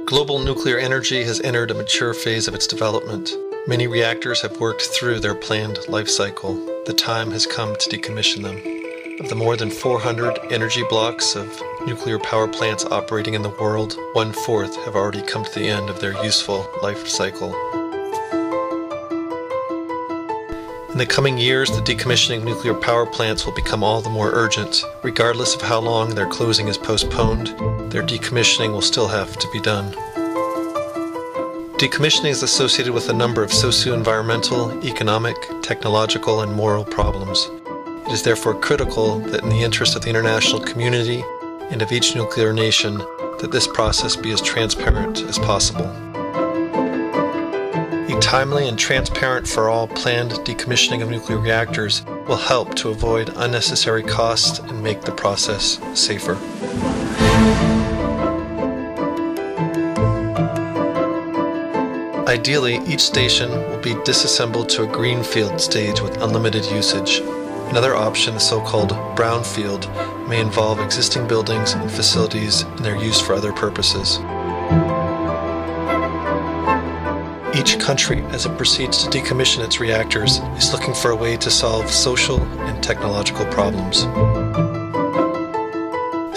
Global nuclear energy has entered a mature phase of its development. Many reactors have worked through their planned life cycle. The time has come to decommission them. Of the more than 400 energy blocks of nuclear power plants operating in the world, 1/4 have already come to the end of their useful life cycle. In the coming years, the decommissioning of nuclear power plants will become all the more urgent. Regardless of how long their closing is postponed, their decommissioning will still have to be done. Decommissioning is associated with a number of socio-environmental, economic, technological, and moral problems. It is therefore critical that in the interest of the international community and of each nuclear nation, that this process be as transparent as possible. A timely and transparent for all planned decommissioning of nuclear reactors will help to avoid unnecessary costs and make the process safer. Ideally, each station will be disassembled to a greenfield stage with unlimited usage. Another option, the so-called brownfield, may involve existing buildings and facilities and their use for other purposes. Each country, as it proceeds to decommission its reactors, is looking for a way to solve social and technological problems.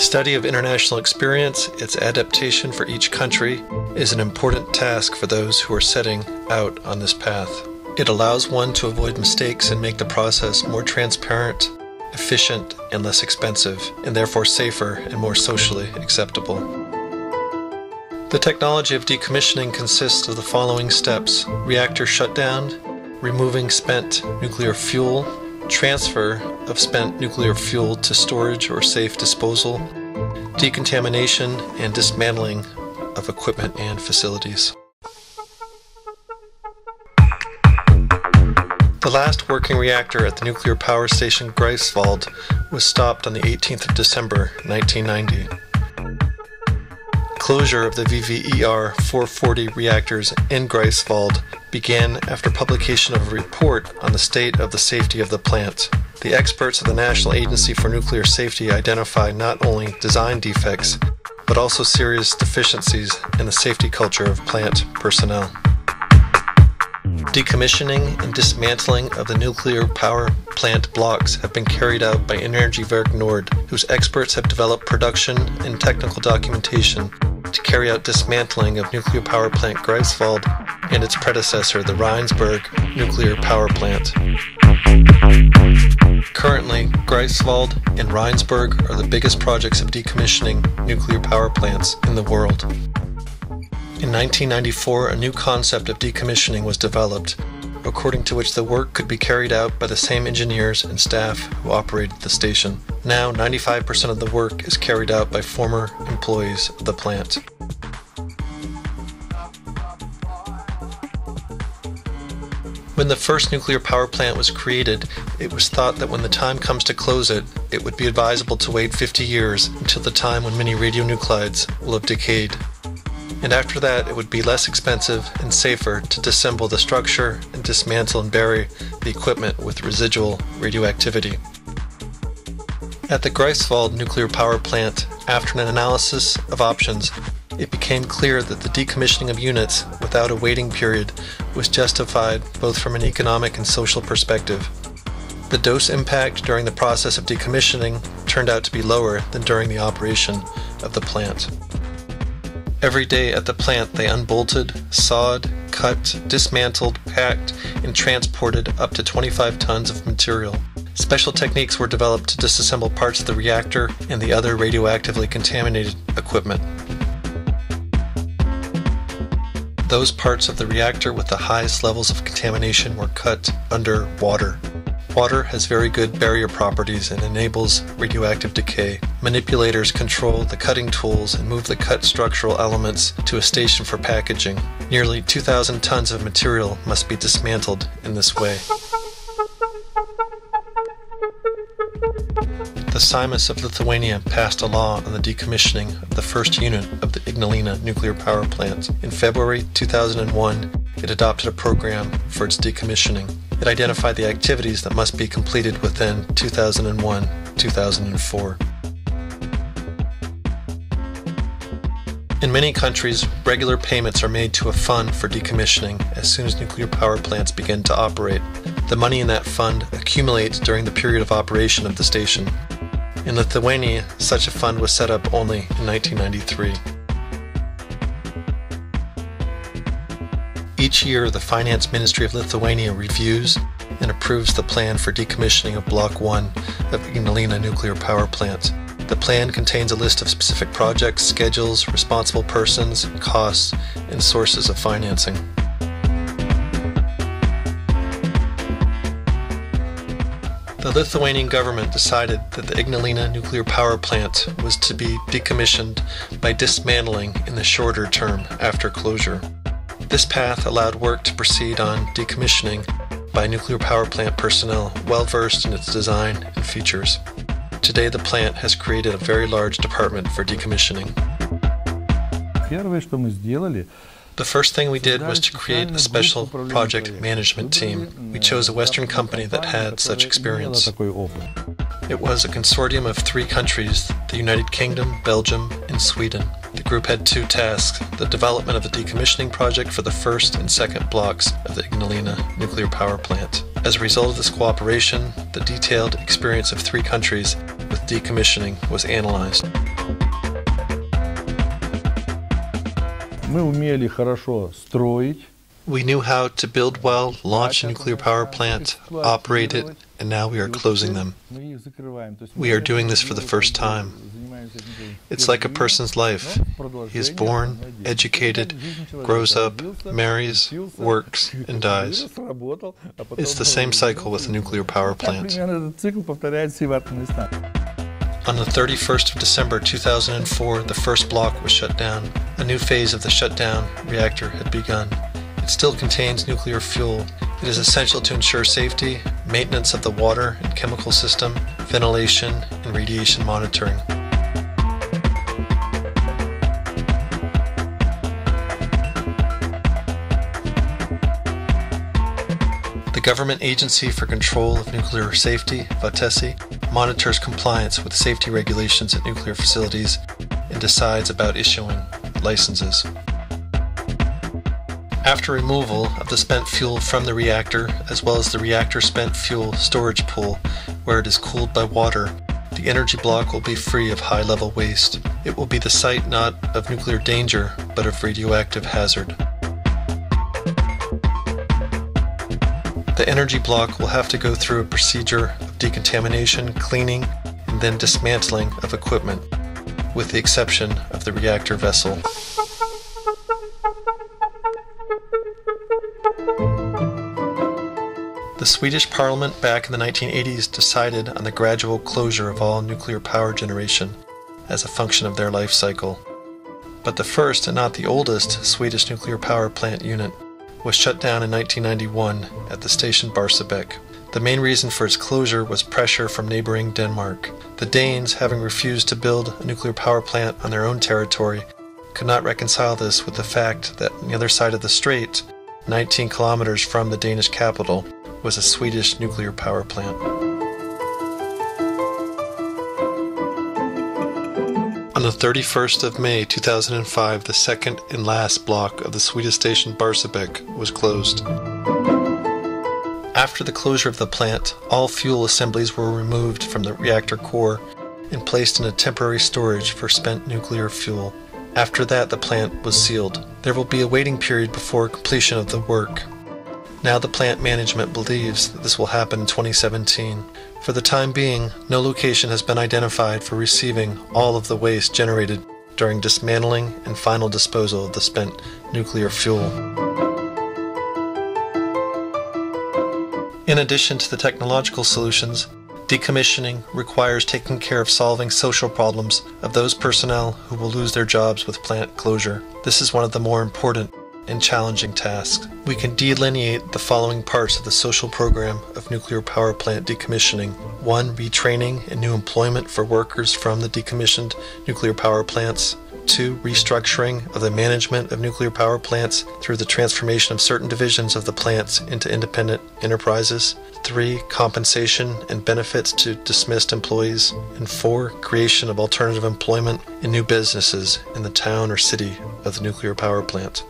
Study of international experience, its adaptation for each country, is an important task for those who are setting out on this path. It allows one to avoid mistakes and make the process more transparent, efficient, and less expensive, and therefore safer and more socially acceptable. The technology of decommissioning consists of the following steps: reactor shutdown, removing spent nuclear fuel, transfer of spent nuclear fuel to storage or safe disposal, decontamination and dismantling of equipment and facilities. The last working reactor at the nuclear power station Greifswald was stopped on the 18th of December 1990. Closure of the VVER 440 reactors in Greifswald began after publication of a report on the state of the safety of the plant. The experts of the National Agency for Nuclear Safety identified not only design defects, but also serious deficiencies in the safety culture of plant personnel. Decommissioning and dismantling of the nuclear power plant blocks have been carried out by Energiewerk Nord, whose experts have developed production and technical documentation to carry out dismantling of nuclear power plant Greifswald and its predecessor, the Rheinsberg nuclear power plant. Currently, Greifswald and Rheinsberg are the biggest projects of decommissioning nuclear power plants in the world. In 1994, a new concept of decommissioning was developed, according to which the work could be carried out by the same engineers and staff who operated the station. Now, 95% of the work is carried out by former employees of the plant. When the first nuclear power plant was created, it was thought that when the time comes to close it, it would be advisable to wait 50 years until the time when many radionuclides will have decayed. And after that, it would be less expensive and safer to disassemble the structure and dismantle and bury the equipment with residual radioactivity. At the Greifswald nuclear power plant, after an analysis of options, it became clear that the decommissioning of units without a waiting period was justified both from an economic and social perspective. The dose impact during the process of decommissioning turned out to be lower than during the operation of the plant. Every day at the plant they unbolted, sawed, cut, dismantled, packed, and transported up to 25 tons of material. Special techniques were developed to disassemble parts of the reactor and the other radioactively contaminated equipment. Those parts of the reactor with the highest levels of contamination were cut under water. Water has very good barrier properties and enables radioactive decay. Manipulators control the cutting tools and move the cut structural elements to a station for packaging. Nearly 2,000 tons of material must be dismantled in this way. The Seimas of Lithuania passed a law on the decommissioning of the first unit of the Ignalina nuclear power plant. In February 2001, it adopted a program for its decommissioning. It identified the activities that must be completed within 2001-2004. In many countries, regular payments are made to a fund for decommissioning as soon as nuclear power plants begin to operate. The money in that fund accumulates during the period of operation of the station. In Lithuania, such a fund was set up only in 1993. Each year, the Finance Ministry of Lithuania reviews and approves the plan for decommissioning of Block 1 of Ignalina nuclear power plant. The plan contains a list of specific projects, schedules, responsible persons, costs, and sources of financing. The Lithuanian government decided that the Ignalina nuclear power plant was to be decommissioned by dismantling in the shorter term after closure. This path allowed work to proceed on decommissioning by nuclear power plant personnel well versed in its design and features. Today the plant has created a very large department for decommissioning. The first thing we did was to create a special project management team. We chose a Western company that had such experience. It was a consortium of 3 countries, the United Kingdom, Belgium, and Sweden. The group had 2 tasks: the development of the decommissioning project for the first and second blocks of the Ignalina nuclear power plant. As a result of this cooperation, the detailed experience of 3 countries with decommissioning was analyzed. We knew how to build well, launch a nuclear power plant, operate it, and now we are closing them. We are doing this for the first time. It's like a person's life. He is born, educated, grows up, marries, works, and dies. It's the same cycle with a nuclear power plant. On the 31st of December 2004, the first block was shut down. A new phase of the shutdown reactor had begun. It still contains nuclear fuel. It is essential to ensure safety, maintenance of the water and chemical system, ventilation, and radiation monitoring. The Government Agency for Control of Nuclear Safety, VATESI, monitors compliance with safety regulations at nuclear facilities and decides about issuing licenses. After removal of the spent fuel from the reactor, as well as the reactor spent fuel storage pool, where it is cooled by water, the energy block will be free of high-level waste. It will be the site not of nuclear danger, but of radioactive hazard. The energy block will have to go through a procedure of decontamination, cleaning, and then dismantling of equipment, with the exception of the reactor vessel. The Swedish Parliament back in the 1980s decided on the gradual closure of all nuclear power generation as a function of their life cycle. But the first and not the oldest Swedish nuclear power plant unit was shut down in 1991 at the station Barsebäck. The main reason for its closure was pressure from neighboring Denmark. The Danes, having refused to build a nuclear power plant on their own territory, could not reconcile this with the fact that on the other side of the strait, 19 kilometers from the Danish capital, was a Swedish nuclear power plant. On the 31st of May 2005, the second and last block of the Swedish station Barsebäck was closed. After the closure of the plant, all fuel assemblies were removed from the reactor core and placed in a temporary storage for spent nuclear fuel. After that, the plant was sealed. There will be a waiting period before completion of the work. Now the plant management believes that this will happen in 2017. For the time being, no location has been identified for receiving all of the waste generated during dismantling and final disposal of the spent nuclear fuel. In addition to the technological solutions, decommissioning requires taking care of solving social problems of those personnel who will lose their jobs with plant closure. This is one of the more important and challenging tasks. We can delineate the following parts of the social program of nuclear power plant decommissioning. 1. Retraining and new employment for workers from the decommissioned nuclear power plants. 2. Restructuring of the management of nuclear power plants through the transformation of certain divisions of the plants into independent enterprises. 3. Compensation and benefits to dismissed employees. And 4. Creation of alternative employment in new businesses in the town or city of the nuclear power plant.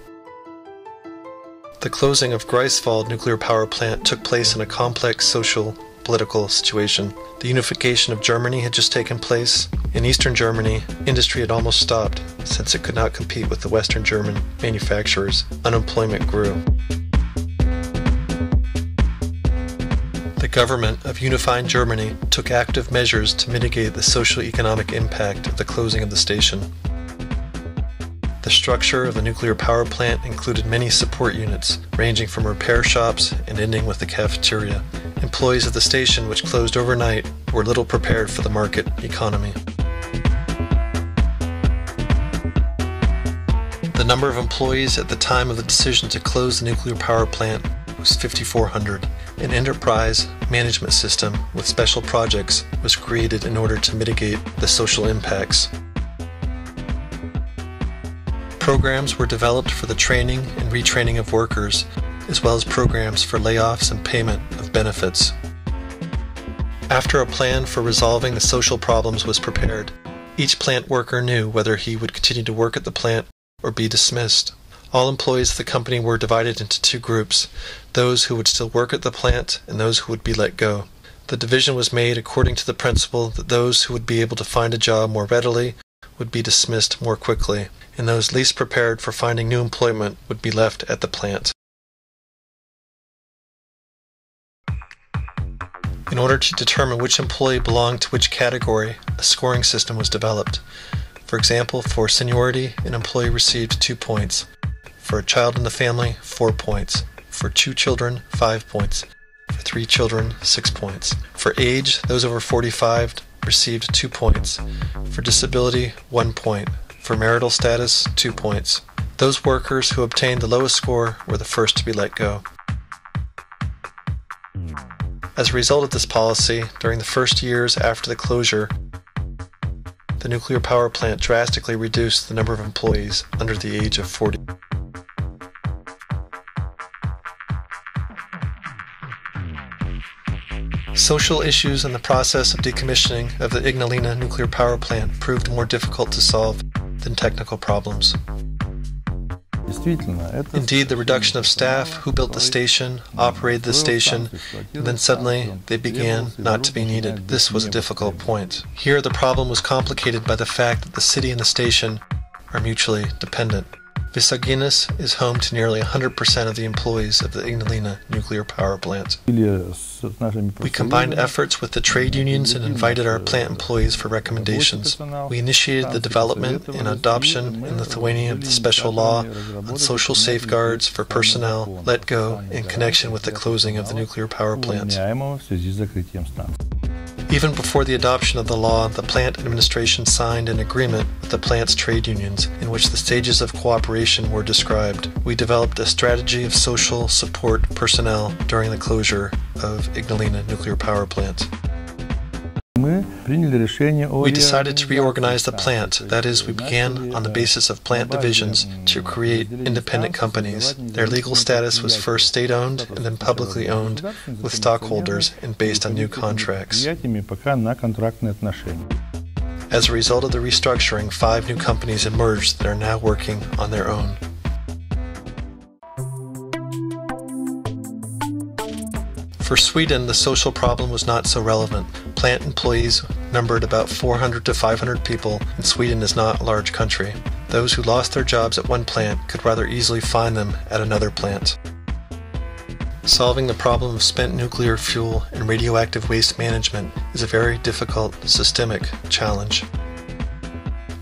The closing of Greifswald nuclear power plant took place in a complex social political situation. The unification of Germany had just taken place. In Eastern Germany, industry had almost stopped since it could not compete with the Western German manufacturers. Unemployment grew. The government of unified Germany took active measures to mitigate the socio-economic impact of the closing of the station. The structure of the nuclear power plant included many support units, ranging from repair shops and ending with the cafeteria. Employees of the station, which closed overnight, were little prepared for the market economy. The number of employees at the time of the decision to close the nuclear power plant was 5,400. An enterprise management system with special projects was created in order to mitigate the social impacts. Programs were developed for the training and retraining of workers, as well as programs for layoffs and payment of benefits. After a plan for resolving the social problems was prepared, each plant worker knew whether he would continue to work at the plant or be dismissed. All employees of the company were divided into two groups, those who would still work at the plant and those who would be let go. The division was made according to the principle that those who would be able to find a job more readily would be dismissed more quickly, and those least prepared for finding new employment would be left at the plant. In order to determine which employee belonged to which category, a scoring system was developed. For example, for seniority, an employee received 2 points. For a child in the family, 4 points. For 2 children, 5 points. For 3 children, 6 points. For age, those over 45 received 2 points. For disability, 1 point. For marital status, 2 points. Those workers who obtained the lowest score were the first to be let go. As a result of this policy, during the first years after the closure, the nuclear power plant drastically reduced the number of employees under the age of 40. Social issues in the process of decommissioning of the Ignalina nuclear power plant proved more difficult to solve than technical problems. Indeed, the reduction of staff who built the station, operated the station, and then suddenly they began not to be needed. This was a difficult point. Here the problem was complicated by the fact that the city and the station are mutually dependent. Visaginas is home to nearly 100% of the employees of the Ignalina nuclear power plant. We combined efforts with the trade unions and invited our plant employees for recommendations. We initiated the development and adoption in Lithuania of the special law on social safeguards for personnel let go in connection with the closing of the nuclear power plant. Even before the adoption of the law, the plant administration signed an agreement with the plant's trade unions in which the stages of cooperation were described. We developed a strategy of social support personnel during the closure of Ignalina nuclear power plant. We decided to reorganize the plant, that is, we began on the basis of plant divisions to create independent companies. Their legal status was first state-owned and then publicly owned with stockholders and based on new contracts. As a result of the restructuring, 5 new companies emerged that are now working on their own. For Sweden, the social problem was not so relevant. Plant employees numbered about 400 to 500 people, and Sweden is not a large country. Those who lost their jobs at one plant could rather easily find them at another plant. Solving the problem of spent nuclear fuel and radioactive waste management is a very difficult systemic challenge.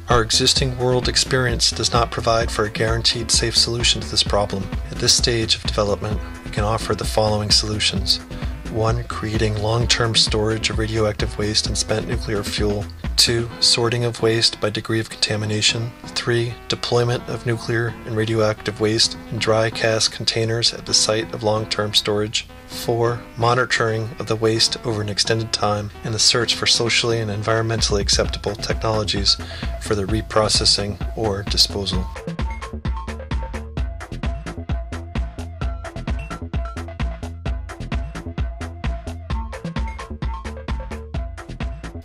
Our existing world experience does not provide for a guaranteed safe solution to this problem. At this stage of development, we can offer the following solutions. 1. Creating long-term storage of radioactive waste and spent nuclear fuel. 2. Sorting of waste by degree of contamination. 3. 3. Deployment of nuclear and radioactive waste in dry cask containers at the site of long-term storage. 4. Monitoring of the waste over an extended time and the search for socially and environmentally acceptable technologies for the reprocessing or disposal.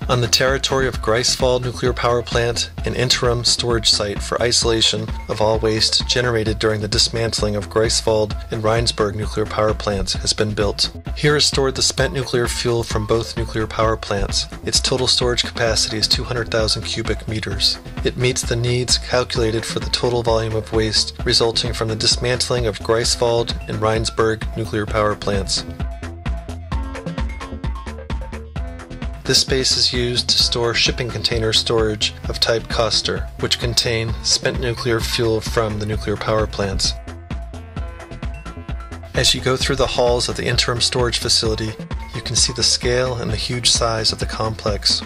On the territory of Greifswald Nuclear Power Plant, an interim storage site for isolation of all waste generated during the dismantling of Greifswald and Rheinsberg nuclear power plants has been built. Here is stored the spent nuclear fuel from both nuclear power plants. Its total storage capacity is 200,000 cubic meters. It meets the needs calculated for the total volume of waste resulting from the dismantling of Greifswald and Rheinsberg nuclear power plants. This space is used to store shipping container storage of type Koster, which contain spent nuclear fuel from the nuclear power plants. As you go through the halls of the interim storage facility, you can see the scale and the huge size of the complex.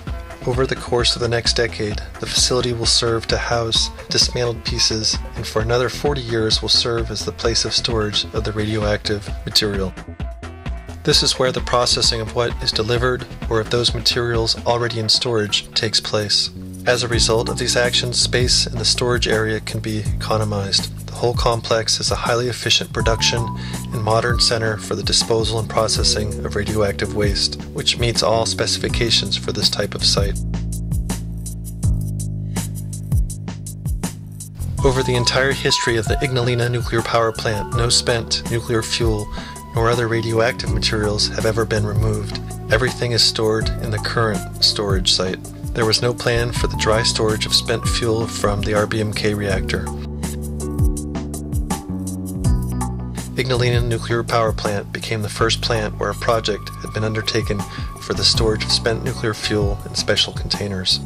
Over the course of the next decade, the facility will serve to house dismantled pieces, and for another 40 years will serve as the place of storage of the radioactive material. This is where the processing of what is delivered or of those materials already in storage takes place. As a result of these actions, space in the storage area can be economized. The whole complex is a highly efficient production and modern center for the disposal and processing of radioactive waste, which meets all specifications for this type of site. Over the entire history of the Ignalina nuclear power plant, no spent nuclear fuel nor other radioactive materials have ever been removed. Everything is stored in the current storage site. There was no plan for the dry storage of spent fuel from the RBMK reactor. Ignalina nuclear power plant became the first plant where a project had been undertaken for the storage of spent nuclear fuel in special containers.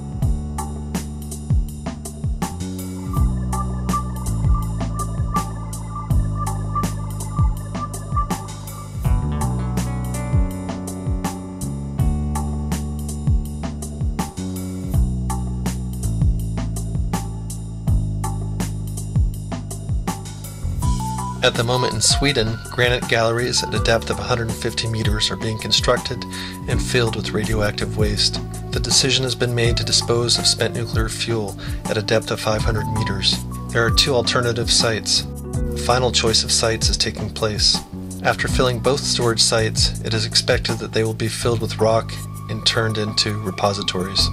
At the moment in Sweden, granite galleries at a depth of 150 meters are being constructed and filled with radioactive waste. The decision has been made to dispose of spent nuclear fuel at a depth of 500 meters. There are 2 alternative sites. The final choice of sites is taking place. After filling both storage sites, it is expected that they will be filled with rock and turned into repositories.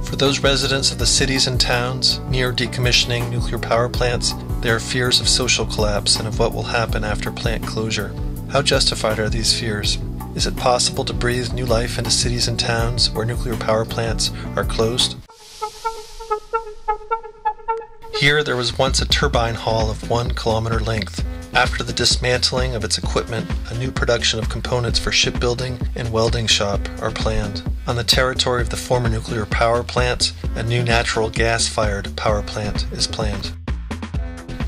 For those residents of the cities and towns near decommissioning nuclear power plants, there are fears of social collapse and of what will happen after plant closure. How justified are these fears? Is it possible to breathe new life into cities and towns where nuclear power plants are closed? Here there was once a turbine hall of 1 kilometer length. After the dismantling of its equipment, a new production of components for shipbuilding and welding shop are planned. On the territory of the former nuclear power plant, a new natural gas-fired power plant is planned.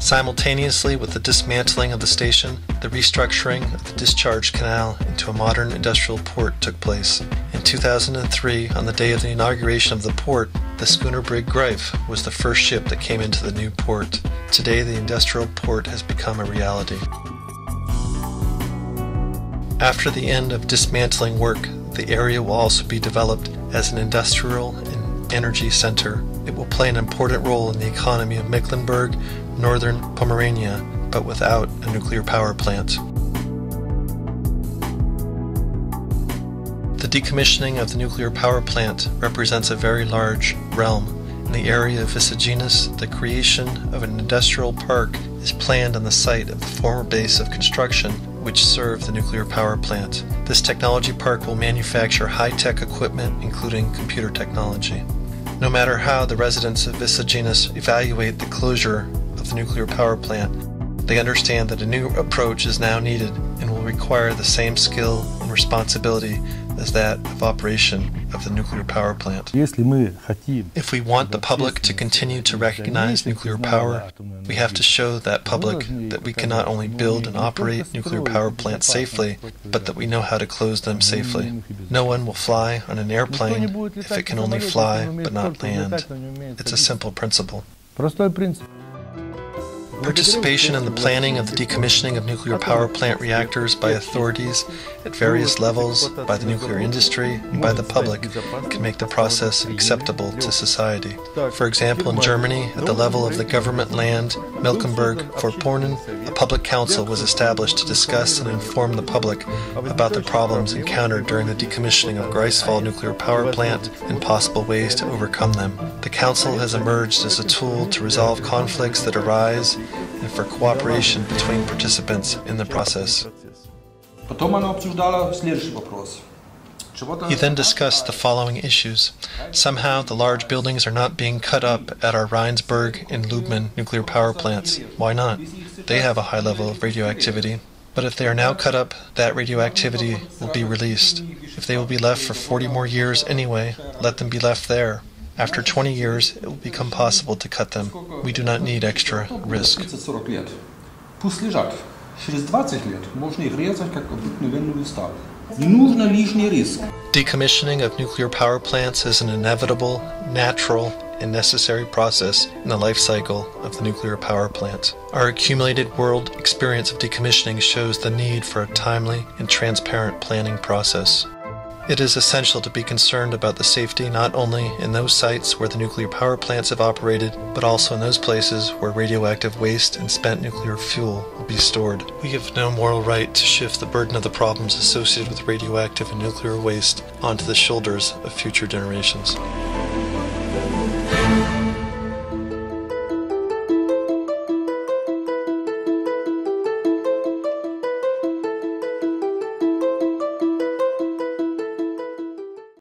Simultaneously with the dismantling of the station, the restructuring of the discharge canal into a modern industrial port took place. In 2003, on the day of the inauguration of the port, the schooner brig Greif was the first ship that came into the new port. Today, the industrial port has become a reality. After the end of dismantling work, the area will also be developed as an industrial and energy center. It will play an important role in the economy of Mecklenburg, northern Pomerania, but without a nuclear power plant. The decommissioning of the nuclear power plant represents a very large realm. In the area of Visaginas, the creation of an industrial park is planned on the site of the former base of construction which served the nuclear power plant. This technology park will manufacture high-tech equipment, including computer technology. No matter how the residents of Visaginas evaluate the closure of the nuclear power plant, they understand that a new approach is now needed and will require the same skill and responsibility as that of operation of the nuclear power plant. If we want the public to continue to recognize nuclear power, we have to show that public that we can not only build and operate nuclear power plants safely, but that we know how to close them safely. No one will fly on an airplane if it can only fly but not land. It's a simple principle. Participation in the planning of the decommissioning of nuclear power plant reactors by authorities at various levels, by the nuclear industry, and by the public can make the process acceptable to society. For example, in Germany, at the level of the government land, Mecklenburg-Vorpommern, a public council was established to discuss and inform the public about the problems encountered during the decommissioning of Greifswald nuclear power plant and possible ways to overcome them. The council has emerged as a tool to resolve conflicts that arise and for cooperation between participants in the process. He then discussed the following issues. Somehow the large buildings are not being cut up at our Rheinsberg and Lubmin nuclear power plants. Why not? They have a high level of radioactivity. But if they are now cut up, that radioactivity will be released. If they will be left for 40 more years anyway, let them be left there. After 20 years, it will become possible to cut them. We do not need extra risk. Decommissioning of nuclear power plants is an inevitable, natural, and necessary process in the life cycle of the nuclear power plant. Our accumulated world experience of decommissioning shows the need for a timely and transparent planning process. It is essential to be concerned about the safety not only in those sites where the nuclear power plants have operated, but also in those places where radioactive waste and spent nuclear fuel will be stored. We have no moral right to shift the burden of the problems associated with radioactive and nuclear waste onto the shoulders of future generations.